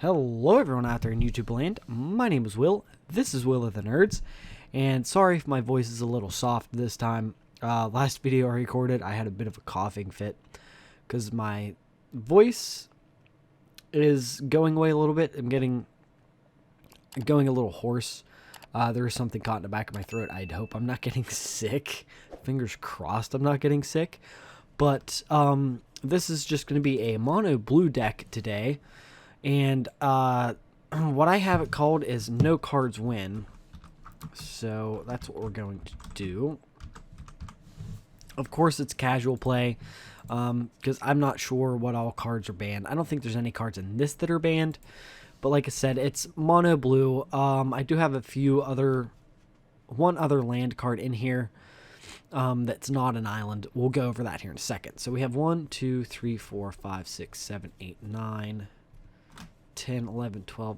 Hello everyone out there in YouTube land, my name is Will, this is Will of the Nerds, and sorry if my voice is a little soft this time. Last video I recorded, I had a bit of a coughing fit, because my voice is going away a little bit. I'm going a little hoarse. There is something caught in the back of my throat. I hope I'm not getting sick. Fingers crossed I'm not getting sick. But this is just going to be a mono blue deck today. And what I have it called is No Cards Win. So that's what we're going to do. Of course, it's casual play because I'm not sure what all cards are banned. I don't think there's any cards in this that are banned. But like I said, it's mono blue. I do have one other land card in here that's not an island. We'll go over that here in a second. So we have 1, 2, 3, 4, 5, 6, 7, 8, 9... 10, 11, 12,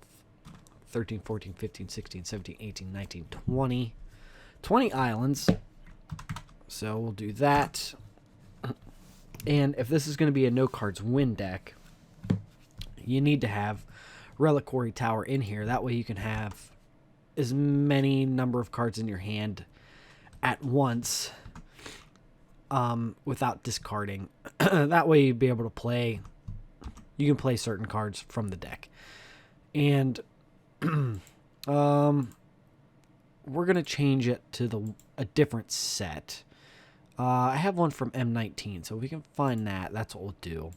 13, 14, 15, 16, 17, 18, 19, 20. 20 islands. So we'll do that. And if this is going to be a no cards win deck, you need to have Reliquary Tower in here. That way you can have as many number of cards in your hand at once without discarding. That way you'd be able to play... You can play certain cards from the deck. And we're going to change it to a different set. I have one from M19, so if we can find that, that's what we'll do.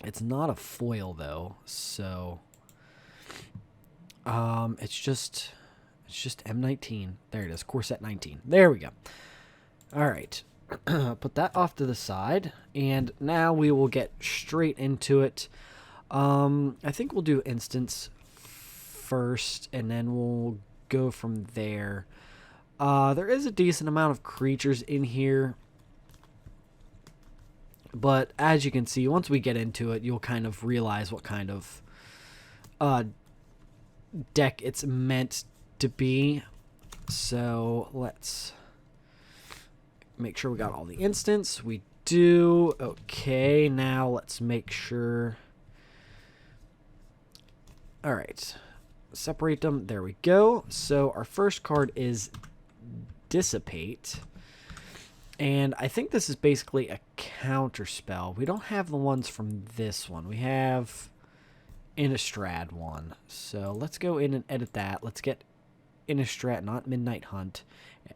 It's not a foil, though, so it's just M19. There it is, core set 19. There we go. All right. Put that off to the side, and now we will get straight into it. I think we'll do instance first, and then we'll go from there. There is a decent amount of creatures in here, but as you can see, once we get into it, you'll kind of realize what kind of deck it's meant to be. So let's make sure we got all the instants. We do. Okay, now let's make sure. All right, separate them. There we go. So our first card is Dissipate, and I think this is basically a counter spell. We don't have the ones from this one. We have Innistrad one. So let's go in and edit that. Let's get Innistrad, not Midnight Hunt.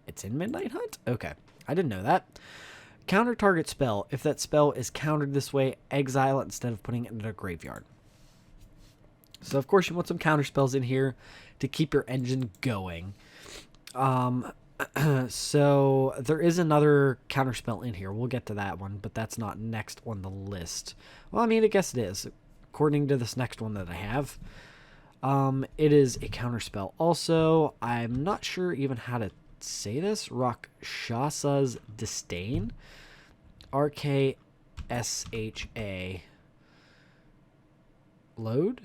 It's in Midnight Hunt? Okay. I didn't know that. Counter target spell. If that spell is countered this way, exile it instead of putting it in a graveyard. So, of course, you want some counter spells in here to keep your engine going. So, there is another counter spell in here. We'll get to that one, but that's not next on the list. Well, I mean, I guess it is, according to this next one that I have. It is a counter spell. Also, I'm not sure even how to say this. Rakshasa's Disdain. RKSHA. Load?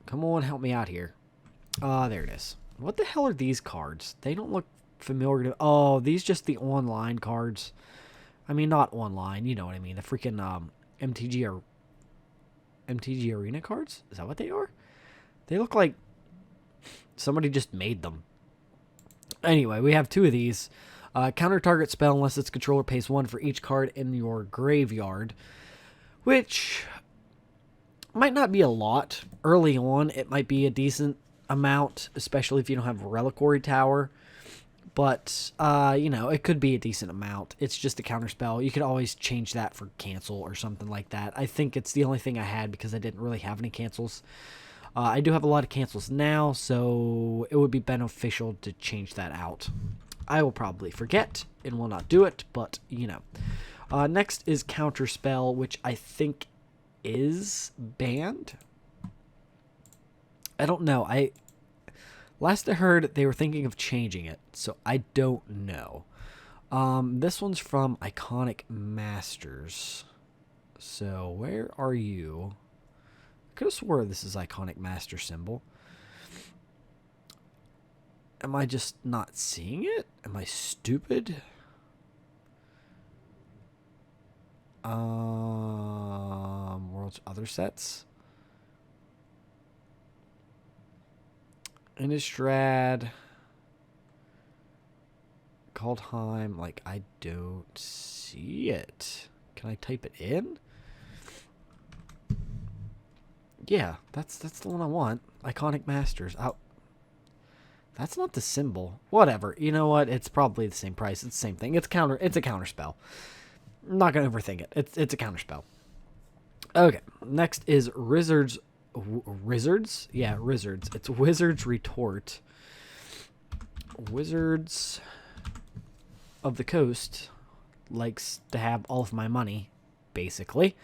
Come on, help me out here. There it is. What the hell are these cards? They don't look familiar to... Oh, these just the online cards. I mean, not online, you know what I mean. The freaking MTG Arena cards? Is that what they are? They look like somebody just made them. Anyway, we have two of these. Counter target spell unless its controller pays 1 for each card in your graveyard, which might not be a lot. Early on, it might be a decent amount, especially if you don't have Reliquary Tower. But, you know, it could be a decent amount. It's just a counter spell. You could always change that for cancel or something like that. I think it's the only thing I had because I didn't really have any cancels. I do have a lot of cancels now, so it would be beneficial to change that out. I will probably forget and will not do it, but, you know. Next is Counterspell, which I think is banned. I don't know. Last I heard, they were thinking of changing it, so I don't know. This one's from Iconic Masters. So, where are you? I could have swore this is Iconic Master symbol. Am I just not seeing it? Am I stupid? World's other sets. Innistrad. Kaldheim. Like, I don't see it. Can I type it in? Yeah, that's the one I want. Iconic Masters. Oh, that's not the symbol. Whatever. You know what? It's probably the same price. It's the same thing. It's a counter spell. I'm not gonna overthink it. It's a counter spell. Okay. Next is Wizards. Yeah, Wizards. It's Wizards Retort. Wizards of the Coast likes to have all of my money, basically.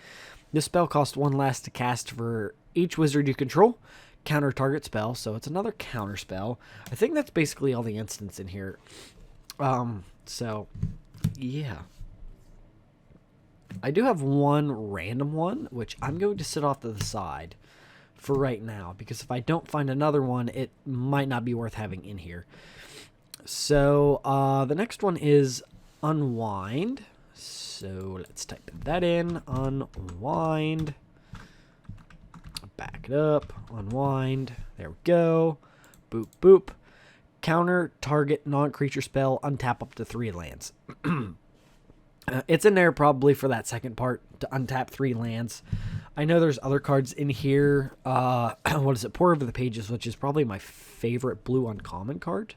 This spell costs 1 less to cast for each wizard you control. Counter target spell, so it's another counter spell. I think that's basically all the instants in here. So, yeah. I do have one random one, which I'm going to sit off to the side for right now, because if I don't find another one, it might not be worth having in here. So, the next one is Unwind. So, let's type that in. Unwind. Back it up. Unwind. There we go. Boop, boop. Counter target non-creature spell. Untap up to 3 lands. It's in there probably for that second part, to untap 3 lands. I know there's other cards in here. What is it? Pour Over the Pages, which is probably my favorite blue uncommon card.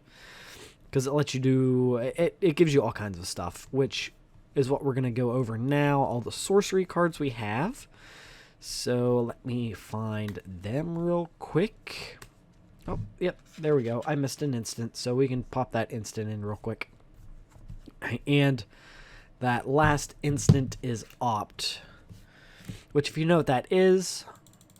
Because it lets you do... It gives you all kinds of stuff, which is what we're going to go over now. All the sorcery cards we have. So let me find them real quick. Oh, yep, there we go. I missed an instant, so we can pop that instant in real quick. And that last instant is Opt, which, if you know what that is,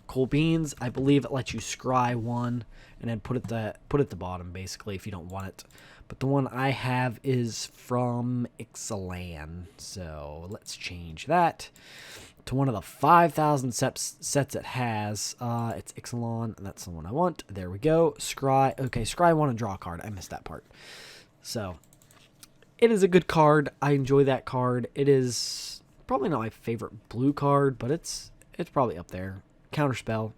cool beans. I believe it lets you scry 1 and then put it at the bottom, basically, if you don't want it. But the one I have is from Ixalan, so let's change that to one of the 5,000 sets it has. It's Ixalan, and that's the one I want. There we go. Scry. Okay, scry 1 and draw a card. I missed that part. So, it is a good card. I enjoy that card. It is probably not my favorite blue card, but it's probably up there. Counterspell,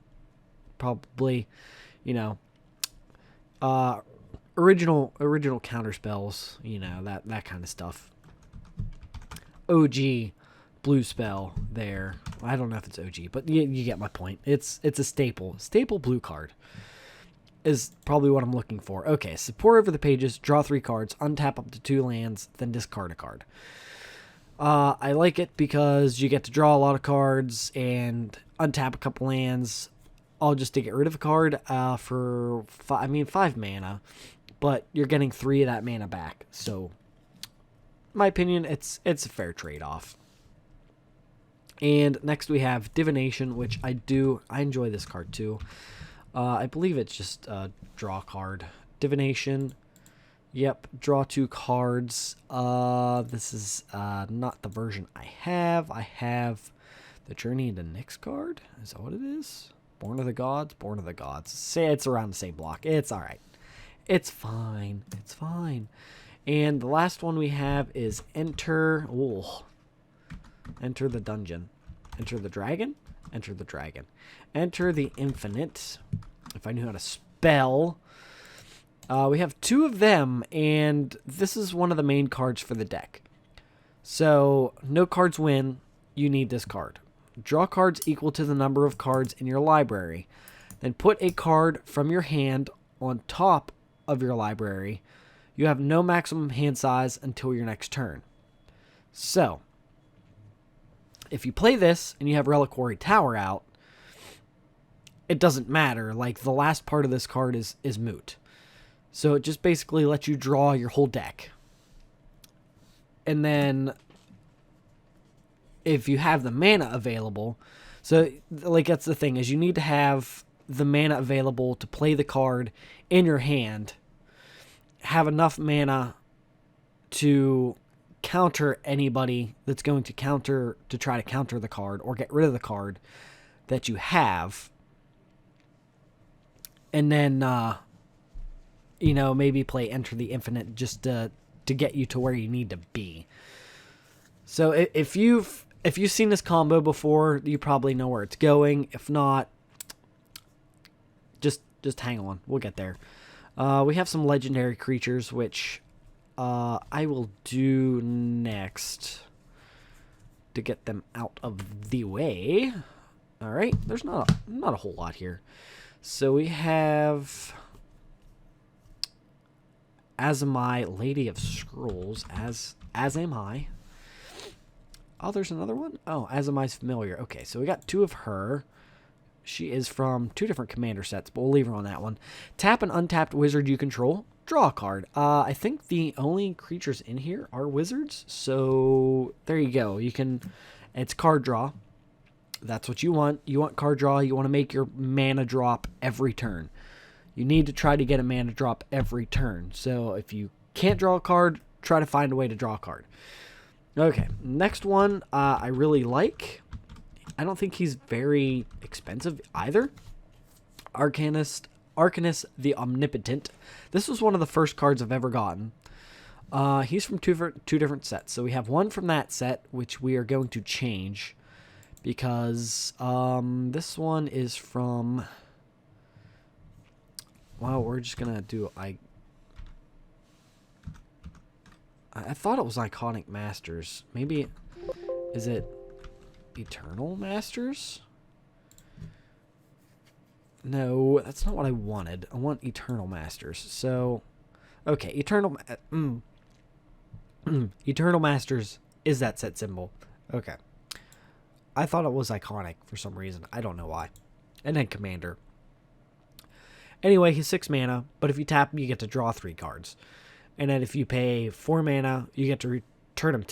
probably, you know, original counterspells, you know, that kind of stuff. OG blue spell there. I don't know if it's OG, but you get my point. It's a staple blue card is probably what I'm looking for. Okay, so Pour Over the Pages, draw 3 cards, untap up to 2 lands, then discard a card. I like it because you get to draw a lot of cards and untap a couple lands, all just to get rid of a card for 5 mana, but you're getting 3 of that mana back. So, in my opinion, it's a fair trade-off. And next we have Divination, which I enjoy this card too. I believe it's just a draw card. Divination. Yep, draw 2 cards. This is not the version I have. I have the Journey into Nyx card. Is that what it is? Born of the Gods? Born of the Gods. Say it's around the same block. It's alright. It's fine. It's fine. And the last one we have is Enter... Ooh. Enter the Dungeon. Enter the Dragon? Enter the Dragon. Enter the Infinite. If I knew how to spell. We have 2 of them, and this is one of the main cards for the deck. So, no cards win. You need this card. Draw cards equal to the number of cards in your library. Then put a card from your hand on top of your library. You have no maximum hand size until your next turn. So, if you play this and you have Reliquary Tower out, it doesn't matter. Like, the last part of this card is moot. So it just basically lets you draw your whole deck. And then if you have the mana available, so like that's the thing, is you need to have the mana available to play the card in your hand, have enough mana to counter anybody that's going to try to counter the card or get rid of the card that you have. And then you know, maybe play Enter the Infinite just to get you to where you need to be. So if you've seen this combo before, you probably know where it's going. If not, just hang on. We'll get there. We have some legendary creatures, which I will do next to get them out of the way. All right, there's not a whole lot here. So we have Azamai, Lady of Scrolls, as am I. Oh, there's another one? Oh, Azamai's Familiar. Okay, so we got 2 of her. She is from 2 different commander sets, but we'll leave her on that one. Tap an untapped wizard you control. Draw a card. I think the only creatures in here are wizards, so there you go. You can, it's card draw. That's what you want. You want card draw. You want to make your mana drop every turn. You need to try to get a mana drop every turn. So if you can't draw a card, try to find a way to draw a card. Okay, next one I really like. I don't think he's very expensive either. Arcanist, the Omnipotent. This was one of the first cards I've ever gotten. He's from two different sets. So we have one from that set, which we are going to change. Because this one is from... Well, we're just going to do... I thought it was Iconic Masters. Maybe... Is it Eternal Masters? No, that's not what I wanted. I want Eternal Masters. So, okay, Eternal Masters is that set symbol. Okay. I thought it was Iconic for some reason. I don't know why. And then Commander. Anyway, he's 6 mana, but if you tap him, you get to draw 3 cards. And then if you pay 4 mana, you get to return him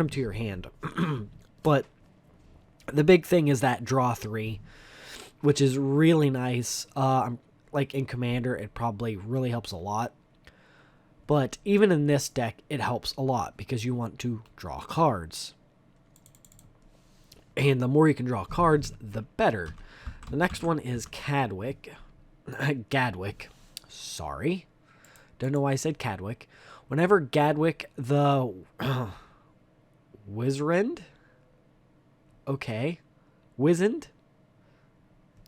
to your hand. But the big thing is that draw 3, which is really nice. Like in Commander, it probably really helps a lot. But even in this deck, it helps a lot because you want to draw cards. And the more you can draw cards, the better. The next one is Gadwick. Sorry. Don't know why I said Gadwick. Whenever Gadwick the Wizard? Okay. Wizened?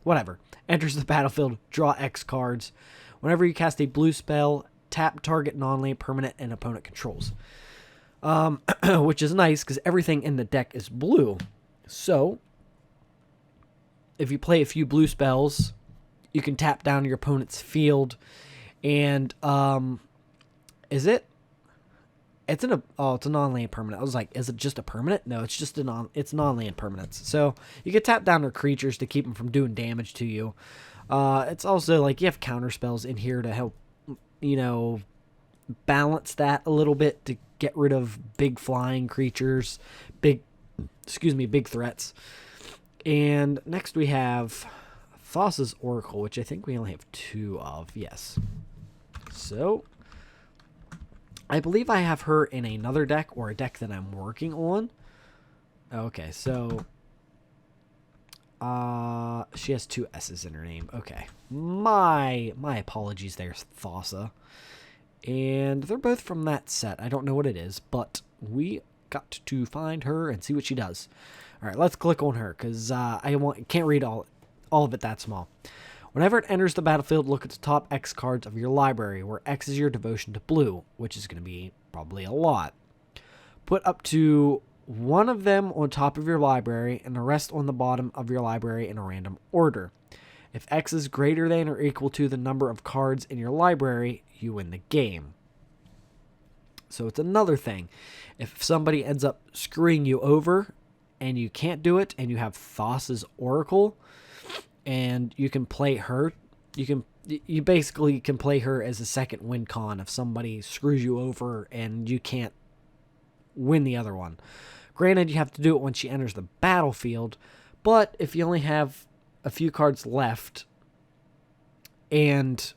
Whatever. Enters the battlefield, draw X cards. Whenever you cast a blue spell, tap target non-land permanent and opponent controls. Which is nice because everything in the deck is blue. So, if you play a few blue spells, you can tap down your opponent's field, and is it? It's a non-land permanent. I was like, is it just a permanent? No, it's just it's non-land permanents. So you can tap down their creatures to keep them from doing damage to you. It's also like you have counter spells in here to help, balance that a little bit to get rid of big flying creatures, big threats. And next we have Thassa's Oracle, which I think we only have 2 of. Yes. So, I believe I have her in another deck or a deck that I'm working on. Okay, so she has 2 S's in her name. Okay. My apologies there, Thassa. And they're both from that set. I don't know what it is, but we got to find her and see what she does. All right, let's click on her because can't read all of it that small. Whenever it enters the battlefield, look at the top X cards of your library, where X is your devotion to blue, which is going to be probably a lot. Put up to 1 of them on top of your library and the rest on the bottom of your library in a random order. If X is greater than or equal to the number of cards in your library, you win the game. So it's another thing. If somebody ends up screwing you over and you can't do it and you have Thassa's Oracle and you can play her, you basically can play her as a second win con if somebody screws you over and you can't win the other one. Granted, you have to do it when she enters the battlefield, but if you only have a few cards left and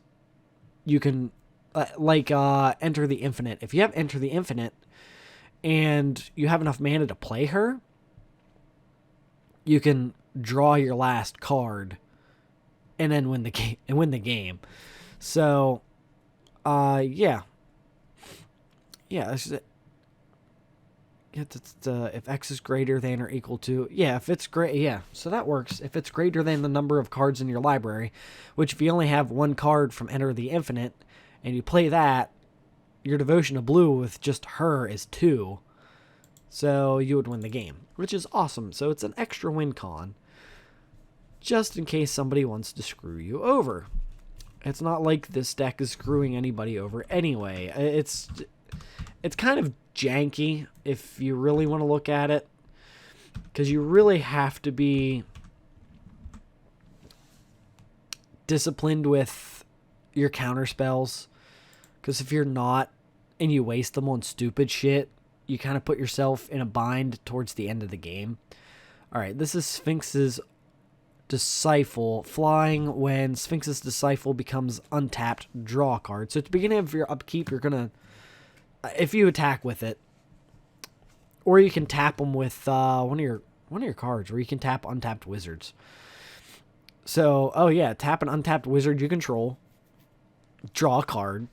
you can Enter the Infinite. If you have Enter the Infinite and you have enough mana to play her, you can draw your last card and then win the game. So, yeah, if X is greater than or equal to, yeah, if it's great, yeah, so that works. If it's greater than the number of cards in your library, which if you only have one card from Enter the Infinite, and you play that, your devotion to blue with just her is 2. So you would win the game, which is awesome. So it's an extra win con, just in case somebody wants to screw you over. It's not like this deck is screwing anybody over anyway. It's kind of janky if you really want to look at it, because you really have to be disciplined with your counter spells, because if you're not and you waste them on stupid shit, you kind of put yourself in a bind towards the end of the game. Alright, this is Sphinx's Disciple. Flying, when Sphinx's Disciple becomes untapped, draw a card. So at the beginning of your upkeep, you're going to, if you attack with it, or you can tap them with one of your cards, or you can tap untapped wizards. So, oh yeah, tap an untapped wizard you control, draw a card.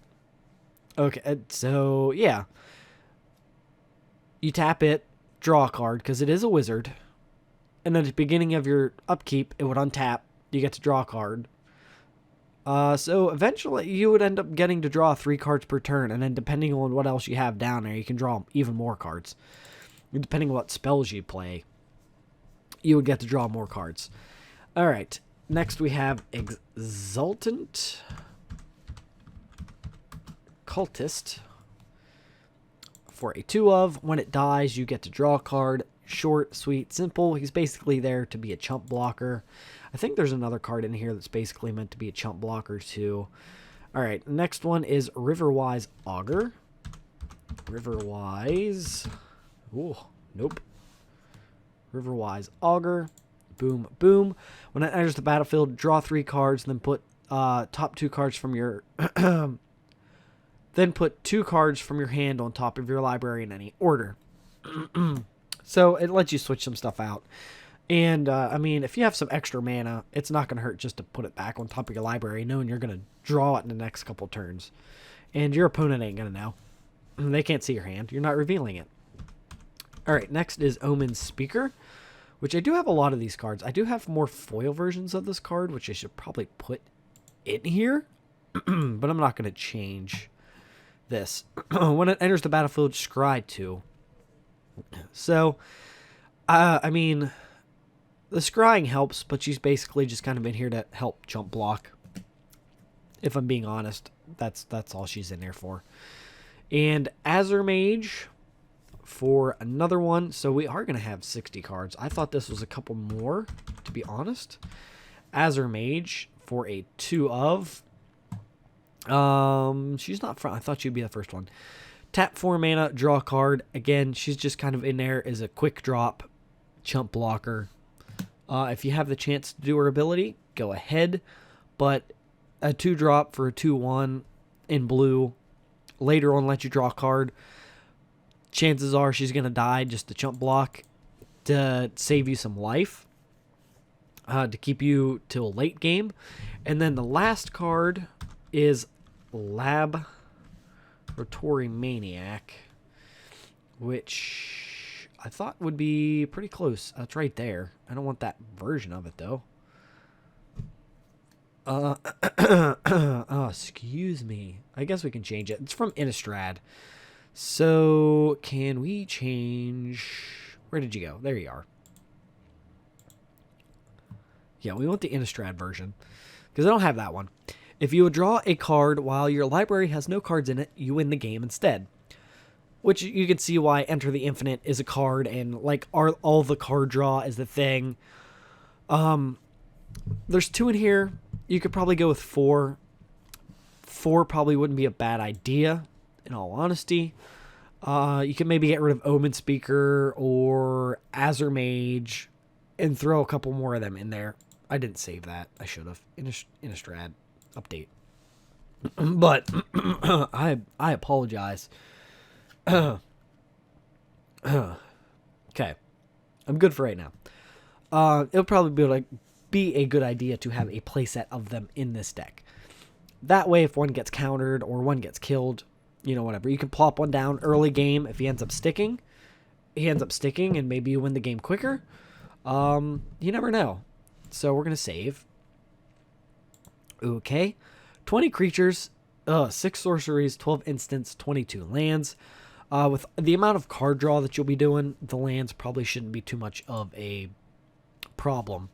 Okay, so yeah. You tap it, draw a card, because it is a wizard. And then at the beginning of your upkeep, it would untap. You get to draw a card. So eventually, you would end up getting to draw 3 cards per turn. And then depending on what else you have down there, you can draw even more cards. Depending on what spells you play, you would get to draw more cards. Alright, next we have Exultant Cultist. For a 2/, when it dies, you get to draw a card. Short, sweet, simple. He's basically there to be a chump blocker. I think there's another card in here that's basically meant to be a chump blocker too. Alright, next one is Riverwise Auger. Riverwise. Ooh, nope. Riverwise Auger. Boom, boom. When it enters the battlefield, draw 3 cards, then put top 2 cards from your... Then put 2 cards from your hand on top of your library in any order. So it lets you switch some stuff out. And, I mean, if you have some extra mana, it's not going to hurt just to put it back on top of your library, knowing you're going to draw it in the next couple turns. And your opponent ain't going to know. They can't see your hand. You're not revealing it. Alright, next is Omen Speaker, which I do have a lot of these cards. I do have more foil versions of this card, which I should probably put in here. But I'm not going to change this. When it enters the battlefield, scry 2. So, I mean, the scrying helps, but she's basically just kind of in here to help jump block. If I'm being honest, that's all she's in there for. And Azure Mage for another one. So we are going to have 60 cards. I thought this was a couple more, to be honest. Azure Mage for a 2/. She's not front. I thought she'd be the first one. Tap 4 mana, draw a card. Again, she's just kind of in there as a quick drop chump blocker. If you have the chance to do her ability, go ahead. But a 2-drop for a 2/1 in blue later on lets you draw a card. Chances are she's going to die just to chump block to save you some life. To keep you till late game. And then the last card is Laboratory Maniac, which I thought would be pretty close. That's right there. I don't want that version of it, though. Oh, excuse me. I guess we can change it. It's from Innistrad. So, can we change... Where did you go? There you are. Yeah, we want the Innistrad version, because I don't have that one. If you would draw a card while your library has no cards in it, you win the game instead. Which you can see why Enter the Infinite is a card, and like all the card draw is the thing. There's 2 in here. You could probably go with 4. 4 probably wouldn't be a bad idea, in all honesty. You can maybe get rid of Omen Speaker or Azure Mage and throw a couple more of them in there. I didn't save that. I should have. Innistrad update. But I apologize. Okay. I'm good for right now. It'll probably be a good idea to have a playset of them in this deck. That way, if one gets countered or one gets killed, you know, whatever, you can plop one down early game if he ends up sticking, he ends up sticking and maybe you win the game quicker. You never know. So we're going to save. Okay. 20 creatures, 6 sorceries, 12 instants, 22 lands. With the amount of card draw that you'll be doing, the lands probably shouldn't be too much of a problem.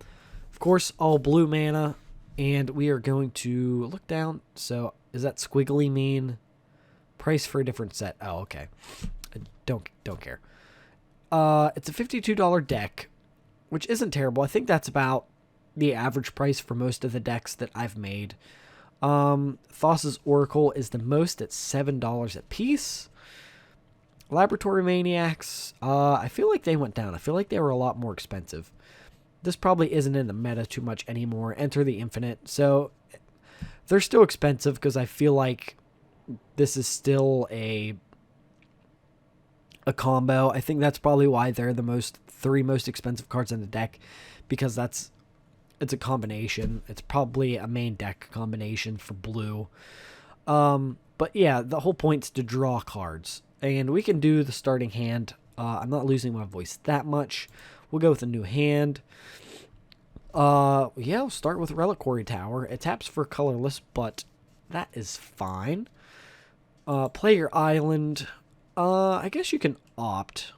Of course, all blue mana, and we are going to look down. So, is that squiggly mean price for a different set? Oh, okay. I don't care. It's a $52 deck, which isn't terrible. I think that's about the average price for most of the decks that I've made. Thassa's Oracle is the most at $7 a piece. Laboratory Maniacs, I feel like they went down. I feel like they were a lot more expensive. This probably isn't in the meta too much anymore. Enter the Infinite. So they're still expensive because I feel like this is still a combo. I think that's probably why they're the 3 most expensive cards in the deck, because it's a combination. It's probably a main deck combination for blue. But yeah, the whole point's to draw cards. And we can do the starting hand. I'm not losing my voice that much. We'll go with a new hand. Yeah, we'll start with Reliquary Tower. It taps for colorless, but that is fine. Play your island. I guess you can opt.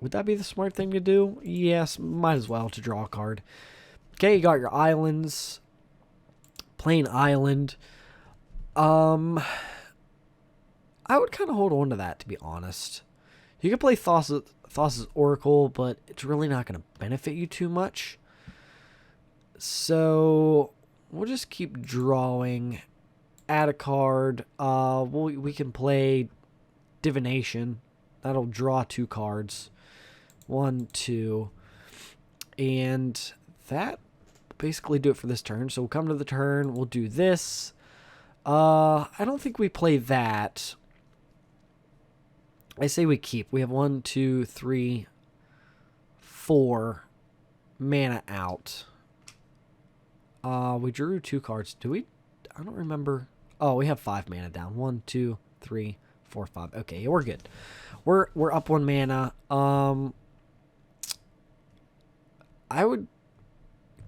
Would that be the smart thing to do? Yes, might as well to draw a card. Okay, you got your islands. Plain island. I would kind of hold on to that, to be honest. You can play Thassa's Oracle, but it's really not going to benefit you too much. So we'll just keep drawing. Add a card. We can play Divination. That'll draw 2 cards. 1, 2. And that basically do it for this turn. So we'll come to the turn. We'll do this. I don't think we play that. I say we keep. We have 1, 2, 3, 4 mana out. We drew 2 cards. Do we? I don't remember. Oh, we have 5 mana down. 1, 2, 3, 4, 5. Okay, yeah, we're good. We're up 1 mana. I would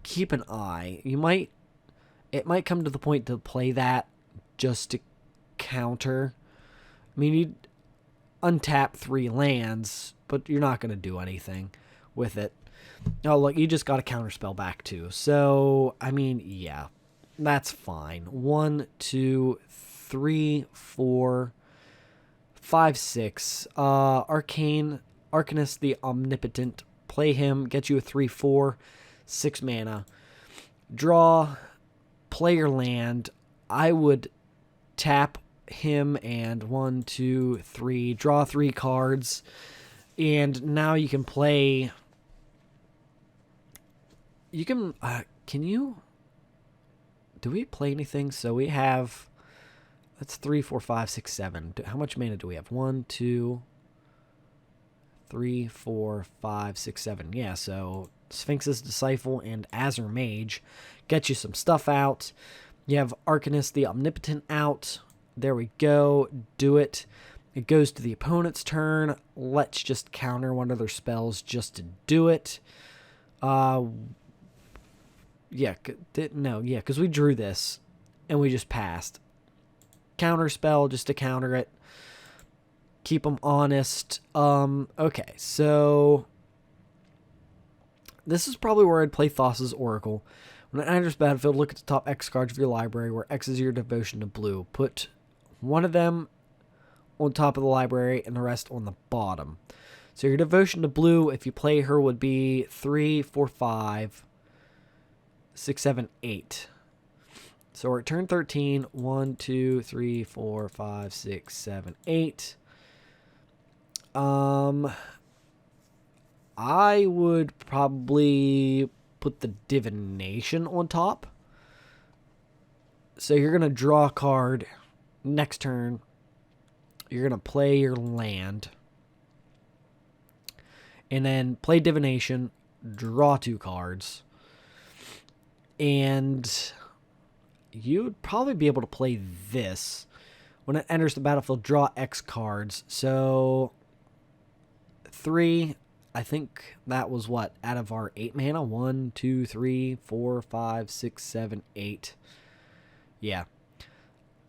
keep an eye. It might come to the point to play that just to counter. I mean, you'd untap 3 lands, but you're not going to do anything with it. Oh, look, you just got a counterspell back too. So, I mean, yeah, that's fine. 1, 2, 3, 4, 5, 6. Arcanist the Omnipotent. Play him, get you a 3, 4, 6 mana. Draw, play your land. I would tap him and 1, 2, 3, draw 3 cards, and now you can play. You can do we play anything? So we have, that's 3, 4, 5, 6, 7. How much mana do we have? 1, 2, 3, 4, 5, 6, 7. Yeah, so Sphinx's Disciple and Azure Mage get you some stuff out. You have Arcanist the Omnipotent out. There we go. Do it. It goes to the opponent's turn. Let's just counter one of their spells just to do it. Yeah, because we drew this and we just passed. Counter spell just to counter it. Keep them honest. Okay, so this is probably where I'd play Thassa's Oracle. When it enters battlefield, look at the top X cards of your library, where X is your devotion to blue. Put one of them on top of the library and the rest on the bottom. So your devotion to blue, if you play her, would be 3, 4, 5, 6, 7, 8. So we're at turn 13. 1, 2, 3, 4, 5, 6, 7, 8. I would probably put the Divination on top. So you're going to draw a card next turn. You're going to play your land. And then play Divination, draw 2 cards. And you'd probably be able to play this. When it enters the battlefield, draw X cards. So 3. I think that was what? Out of our 8 mana? 1, 2, 3, 4, 5, 6, 7, 8. Yeah.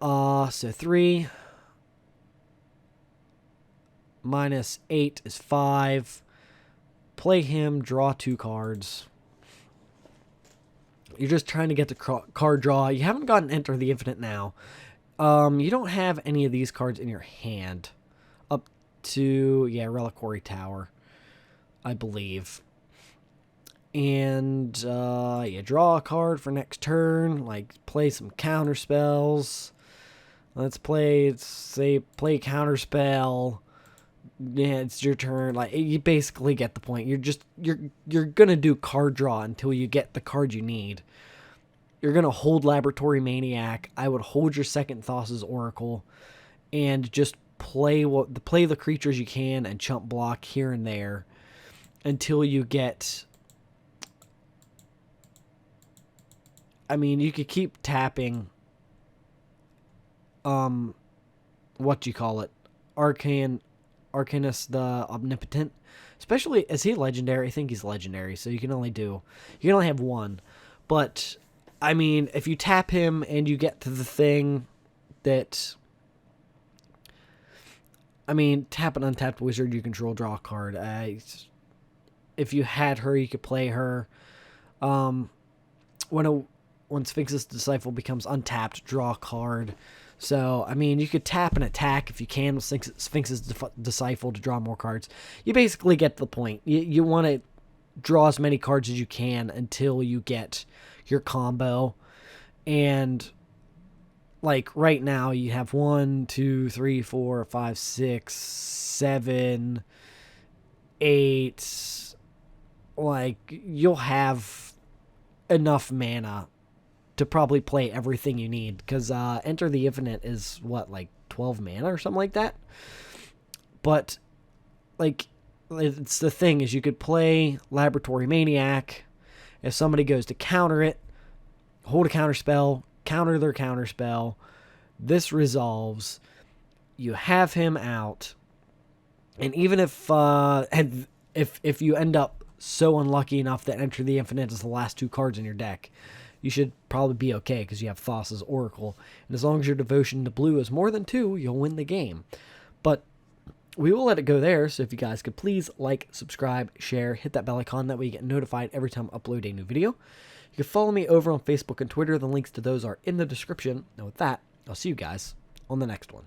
So 3 minus 8 is 5. Play him, draw 2 cards. You're just trying to get the card draw. You haven't gotten Enter the Infinite now. You don't have any of these cards in your hand. Up to, yeah, Reliquary Tower, I believe. And, you draw a card for next turn. Like, play some counter spells. Let's play, say, play counterspell. Yeah, it's your turn. Like, you basically get the point. You're gonna do card draw until you get the card you need. You're gonna hold Laboratory Maniac. I would hold your second Thassa's Oracle, and just play the creatures you can and chump block here and there until you get. I mean, you could keep tapping. What do you call it? Arcanus the Omnipotent. Especially, is he legendary? I think he's legendary, so you can only have one. But, I mean, if you tap him and you get to the thing that... I mean, tap an untapped wizard you control, draw a card. If you had her, you could play her. When Sphinx's Disciple becomes untapped, draw a card. So, I mean, you could tap and attack if you can with Sphinx's Disciple to draw more cards. You basically get the point. You want to draw as many cards as you can until you get your combo. And, like, right now you have 1, 2, 3, 4, 5, 6, 7, 8. Like, you'll have enough mana to probably play everything you need, because Enter the Infinite is, what, like 12 mana or something like that? But, like, it's the thing is you could play Laboratory Maniac. If somebody goes to counter it, hold a counter spell, counter their counter spell. This resolves. You have him out. And even if you end up so unlucky enough that Enter the Infinite is the last 2 cards in your deck, you should probably be okay because you have Thassa's Oracle. And as long as your devotion to blue is more than 2, you'll win the game. But we will let it go there, so if you guys could please like, subscribe, share, hit that bell icon, that way you get notified every time I upload a new video. You can follow me over on Facebook and Twitter. The links to those are in the description. And with that, I'll see you guys on the next one.